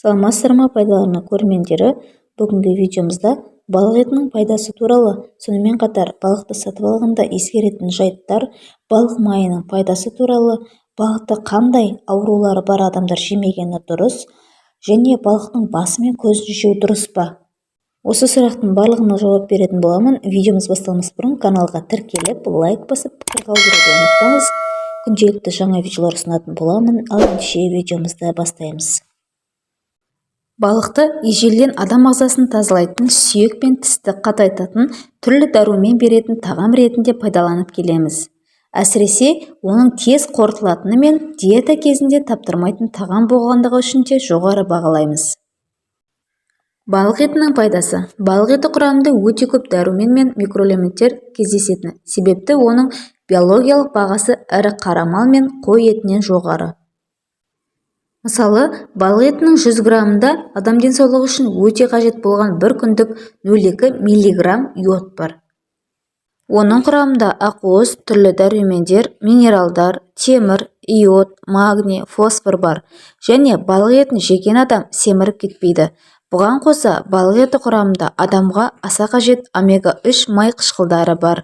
саламатсыздар ма пайдаларына көрермендері, бүгінгі видеомызда балық етінің пайдасы туралы, сонымен қатар балықты сатып алғанда ескеретін жайттар, балық майының пайдасы туралы, балықты қандай аурулары бар адамдар жемегені дұрыс, және балықтың басы мен көзін жеу дұрыс па? Осы сұрақтың барлығына жауап беретін боламын. Видеомыз басталмас бұрын каналға тіркеліп, лайк басып, пікір қалдыруды ұмытпаңыз. Күнделікті жаңа видеолар ұсынатын боламын. Ал ендеше видеомызды бастаймыз. Балықты ежелден адам ағзасын тазалайтын, сүйек пен тісті қатайтатын, түрлі дәрумен беретін тағам ретінде пайдаланып келеміз. Әсіресе оның тез қорытылатыны мен диета кезінде таптырмайтын тағам болғандығы үшін де жоғары бағалаймыз. Балық етінің пайдасы. Балық еті құрамында өте көп дәрумен мен микроэлементтер кездесетіні себепті оның биологиялық бағасы ірі қара мал мен қой етінен жоғары. Мысалы, балық етінің 100 граммында адам денсаулығы үшін өте қажет болған бір күндік 0,2 миллиграмм йод бар. Оның құрамында ақуыз, түрлі дәрумендер, минералдар, темір, иод, магний, фосфор бар. Және балық етін жеген адам семіріп кетпейді. Бұған қоса, балық еті құрамында адамға аса қажет омега-3 май қышқылдары бар.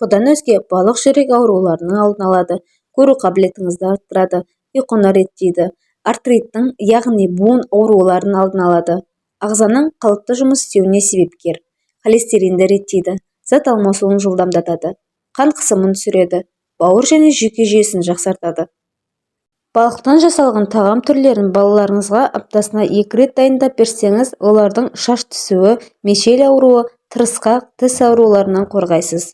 Бұдан өзге, балық жүрек ауруларының алдын алады, көру қабілетіңізді арттырады, ұйқыны реттейді, артриттің, яғни буын ауруларын алдын алады, ағзаның қалыпты жұмыс істеуіне себепкер, холестеринді реттейді, зат алмасуын жылдамдатады, қан қысымын түсіреді, бауыр және жүйке жүйесін жақсартады. Балықтан жасалған тағам түрлерін балаларыңызға аптасына 2 рет дайындап берсеңіз, олардың шаш түсуі, мешел ауруы, тырысқақ, тіс ауруларынан қорғайсыз.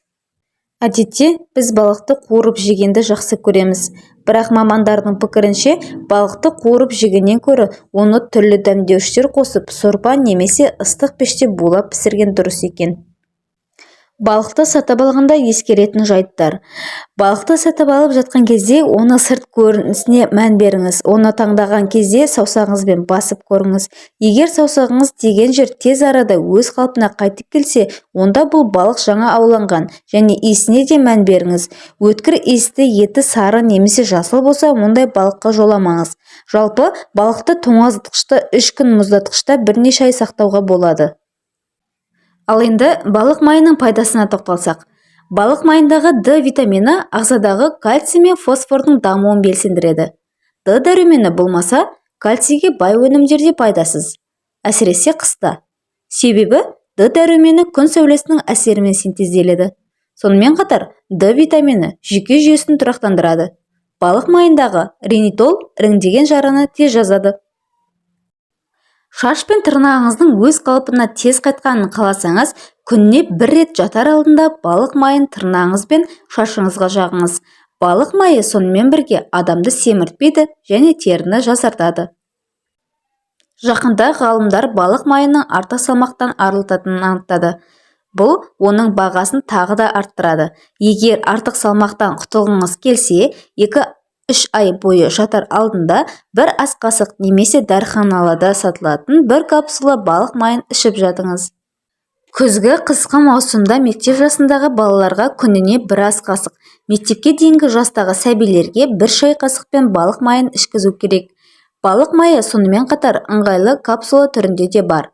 Әдетте, біз балықты қуырып жегенді жақсы көреміз. Бірақ мамандардың пікірінше, балықты қуырып жегеннен көрі, оны түрлі дәмдеуіштер қосып, сорпа немесе ыстық пеште булап пісірген дұрыс екен. Балықты сатып алғанда ескеретін жайттар. Балықты сатып алып жатқан кезде оны сырт көрінісіне мән беріңіз. Оны таңдаған кезде саусағыңызбен басып көріңіз. Егер саусағыңыз тиген жер тез арада өз қалпына қайтып келсе, онда бұл балық жаңа ауланған, және иісіне де мән беріңіз. Өткір иісті, еті сары немесе жасыл болса, ондай балыққа жоламаңыз. Жалпы, балықты тоңазытқышта 3 күн, мұздатқышта бірнеше ай сақтауға болады. Ал енді балық майының пайдасына тоқталсақ. Балық майындағы Д витамині ағзадағы кальций мен фосфордың дамуын белсендіреді. Д дәрумені болмаса, кальцийге бай өнімдерде пайдасыз, әсіресе қыста. Себебі Д дәрумені күн сәулесінің әсерімен синтезделеді. Сонымен қатар, Д витамині жүйке жүйесін тұрақтандырады. Балық майындағы ренитол іріңдеген жараны тез жазады. Шаш пен тырнағыңыздың өз қалпына тез қайтқанын қаласаңыз, күніне 1 рет жатар алдында балық майын тырнағыңыз бен шашыңызға жағыңыз. Балық майы сонымен бірге адамды семіртпейді және теріні жасартады. Жақында ғалымдар балық майының артық салмақтан арылтатынын анықтады. Бұл оның бағасын тағы да арттырады. Егер артық салмақтан құтылғыңыз келсе, 2-3 ай бойы жатар алдында 1 ас қасық немесе дәріханаларда сатылатын 1 капсула балық майын ішіп жатыңыз. Күзгі қысқы маусымда мектеп жасындағы балаларға күніне 1 ас қасық, мектепке дейінгі жастағы сәбилерге 1 шай қасықпен балық майын ішкізу керек. Балық майы сонымен қатар ыңғайлы капсула түрінде де бар.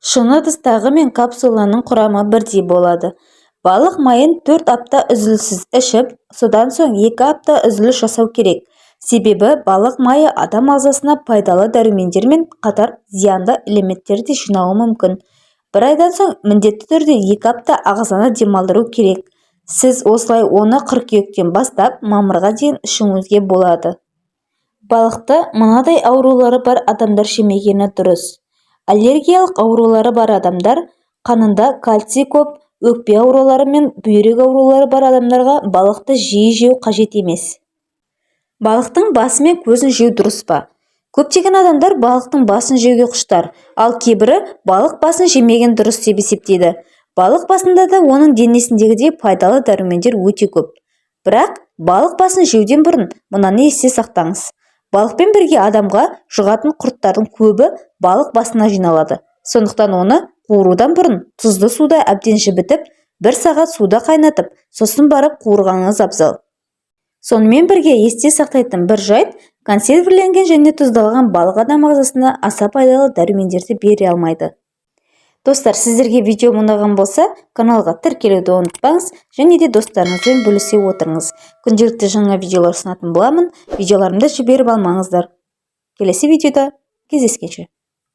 Шыны ыдыстағы мен капсуланың құрамы бірдей болады. Балық майын 4 апта үзіліссіз ішіп, содан соң 2 апта үзіліс жасау керек. Себебі балық майы адам ағзасына пайдалы дәрумендер мен қатар зиянды элементтерді жинауы мүмкін. 1 айдан соң міндетті түрде 2 апта ағзаны демалдыру керек. Сіз осылай оны қыркүйектен бастап мамырға дейін ішуіңізге болады. Балықты мынадай аурулары бар адамдар жемегені дұрыс. Аллергиялық аурулары бар адамдар, қанында кальций көп, өкпе аурулары мен бүйрек аурулары бар адамдарға балықты жиі жеу қажет емес. Балықтың басы мен көзін жеу дұрыс па? Көптеген адамдар балықтың басын жеуге құштар, ал кейбірі балық басын жемеген дұрыс деп есептейді. Балық басында да оның денесіндегідей пайдалы дәрумендер өте көп. Бірақ балық басын жеуден бұрын мынаны есте сақтаңыз. Балықпен бірге адамға жұғатын құрттардың көбі балық басына жиналады. Сондықтан оны қуырудан бұрын тұзды суда әбден жібітіп, 1 сағат суда қайнатып, сосын барып қуырғаныңыз абзал. Сонымен бірге есте сақтайтын бір жайт, консервіленген және тұздалған балық адам ағзасына аса пайдалы дәрумендерді бере алмайды. Достар, сіздерге видео ұнаған болса, каналға тіркелуді ұмытпаңыз және де достарыңызбен бөлісе отырыңыз. Күнделікті жаңа видеолар ұсынатын боламын, видеоларымды жіберіп алмаңыздар. Келесі видеода кездескенше.